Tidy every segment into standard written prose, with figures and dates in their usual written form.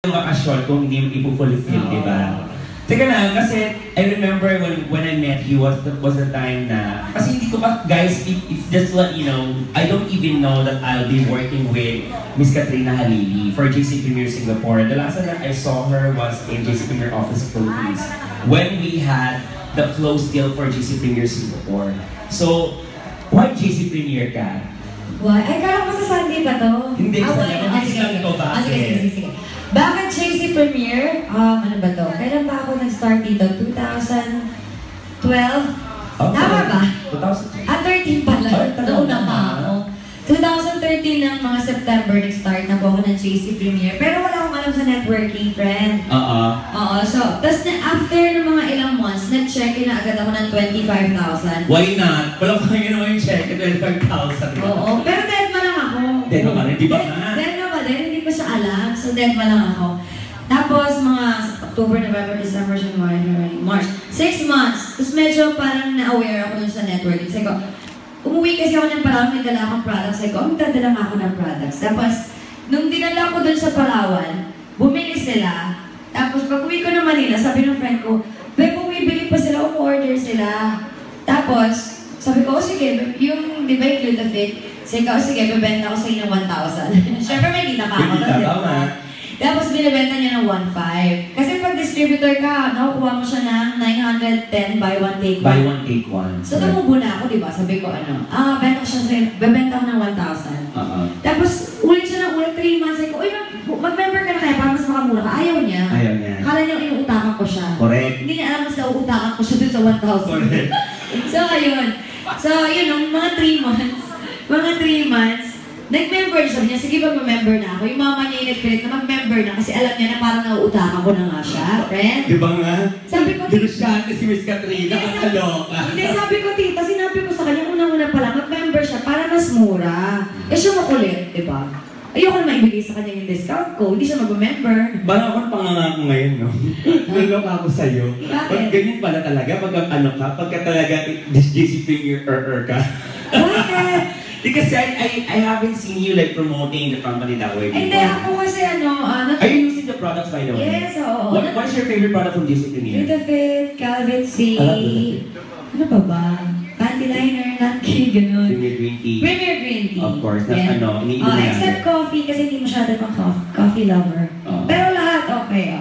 bakasyon kung hindi mo ipufulfill, di ba? Teka lang, kasi I remember when I met you was the time na, kasi hindi ko pa, guys, it's just let you know, I don't even know that I'll be working with Miss Katrina Halili for JC Premier Singapore. The last time that I saw her was in JC Premier Office Philippines when we had the close deal for JC Premier Singapore. So, why JC Premier ka? Why? Ay, kala ko sa Sunday ba to? Hindi, sa Sunday lang ito ba? Sige. Bakit JC Premier? Ano ba to? Kailan ba ako nag-start dito? 2012? Tama ba? 13 pala. Nauna pa ako. 2013 ng mga September nag-start na po ako ng JC Premier. Pero wala akong alam sa networking, friend. Oo. So, tapos after ng mga ilang months, nag-check-in na agad ako ng 25,000. Why not? Wala pa kayo naman yung check-in 25,000. Oo. Pero dead ma lang ako. Dead ma rin? Di ba nga? Dead ma ba din? Hindi ko siya alam. So, dead ma lang ako. Tapos, mga October, November, December, January, February, March. 6 months. Tapos medyo parang na-aware ako dun sa networking. Sabi ko, umuwi kasi ako ng Palawan, may dala akong products. Sabi ko, magdadala nga ako ng products. Tapos, nung dinala ko dun sa Palawan, bumili sila. Tapos, pag uwi ko na Manila, sabi ng friend ko, Beb, bumibili pa sila, umu-order sila. Tapos, sabi ko, sige, yung, di ba yung Glutafit? Sabi ko, sige, bibenta ko sa inyo ng 1,000. Siyempre, may kita pa ako. Tapos, binibenta niya ng 1,500. Kasi pag distributor ka, nakukuha mo siya ng 910 buy one take one. Buy one take one. So, tumubo na ako, di ba? Sabi ko, benta siya sa'yo, bibenta ko ng 1,000. Tapos, ulit siya ng ulit 3 months. Sabi ko, uy, mag-member ka na kaya para mas makamura ka. Ayaw niya. Kala niya inuutakan ko siya. Correct. Hindi niya alam mas nauutakan ko siya dun sa 1,000. Correct. So, ayun. So, yun, mga 3 months, nag-member siya. Niya, sige ba mag-member na ako? Yung mama niya yung nagpilit na mag-member na kasi alam niya na parang nauutakan ko na nga siya, friend. Di ba nga? Sabi ko, Dilusyante si Miss Katrina, kakaloka. Hindi, sabi ko, tita, sinabi ko sa kanya, unang-una pala, mag-member siya para mas mura. Eh, siya makulit, di ba? Ayoko na maibigay sa kanya yung discount ko, hindi siya mag-member. Parang akong pangangako ngayon, no? Nalok ako sa'yo. Bakit? Pag ganyan pala talaga, pagka talaga JC Premier ka. Bakit? Because I haven't seen you like promoting the company that way before. Hindi, ako kasi Are you using the products by the way? Yes, oo. What's your favorite product from JC Premier? Glutafit, Calvin C. Ano pa ba? Panty liner, Nike, gano'n. Premier Green Tea. Premier Green Tea. Of course. Yeah. Iniinom na except coffee, kasi hindi masyado pang coffee lover. Pero lahat okay,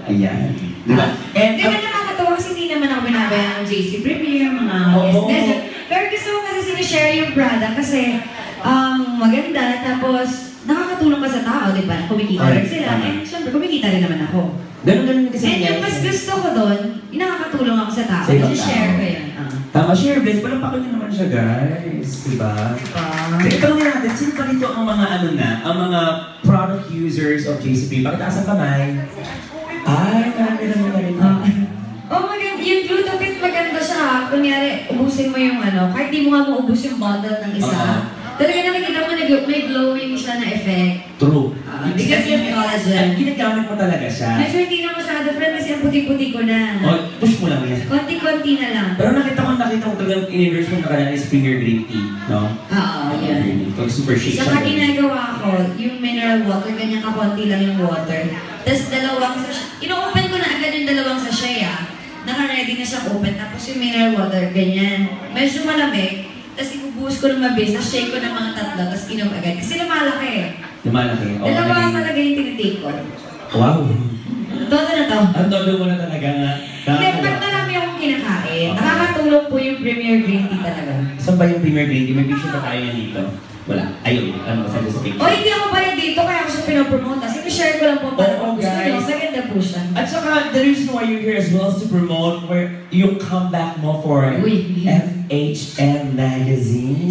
ayan. Diba? Hindi ba nakakatawa kasi hindi naman ako binabayan ng JC Premier, mga business. Pero gusto ko kasi sinishare yung product kasi maganda, tapos nakakatulong ka sa tao, di ba? Kumikita rin sila. And syempre, kumikita rin naman ako. Ganun kasi. And yung mas gusto ko doon, yung nakakatulong ako sa tao. Share ko yan. Tama, share, Bless. Walang pakul niyo naman siya, guys. Diba? Tanongin natin, sino pa dito ang mga ang mga product users of JCP? Bakit asang kamay? Ay, marami naman na rin. Maganda. Yung Glutafit, maganda siya. Kunyari, ubusin mo yung kahit di mo nga maubos yung bottle ng isa. Talaga nakikita mo may glowing siya na effect. True. Because yung collagen. Ginagamit mo talaga siya. Medyo hindi na masyado, friend, kasi ang puti-puti ko na. Push mo lang yan. Konti-konti na lang. Pero nakita ko talagang in-inverse mo na kanya is Premier Green Tea, no? Oo, yan. Super chic. Saka ginagawa ko, yung mineral water, ganyan kakonti lang yung water. Tapos dalawang sachet. Ino-open ko na agad yung dalawang sachet, Naka-ready na siya open. Tapos yung mineral water, ganyan. Medyo malamig. Tapos ibubuhos ko ng mabilis, tapos shake ko ng mga tatlo, tapos inom agad. Kasi lumalaki. Lumalaki? Dalawa talaga yung tinitake ko. Wow! Todo na to. Ang todo mo na talaga nga. Hindi, pag marami akong kinakain, nakakatulong po yung Premier Green Tea talaga. Saan ba yung Premier Green Tea? May picture ba tayo yan dito? Wala. Ayun. Masaya sa picture. Hindi ako pa rin dito, kaya ako siya pinopromote. Kasi share ko lang po para kung gusto nyo. Maganda po siya. At saka, the reason why you're here as well is to promote yung comeback mo for FHM Magazine.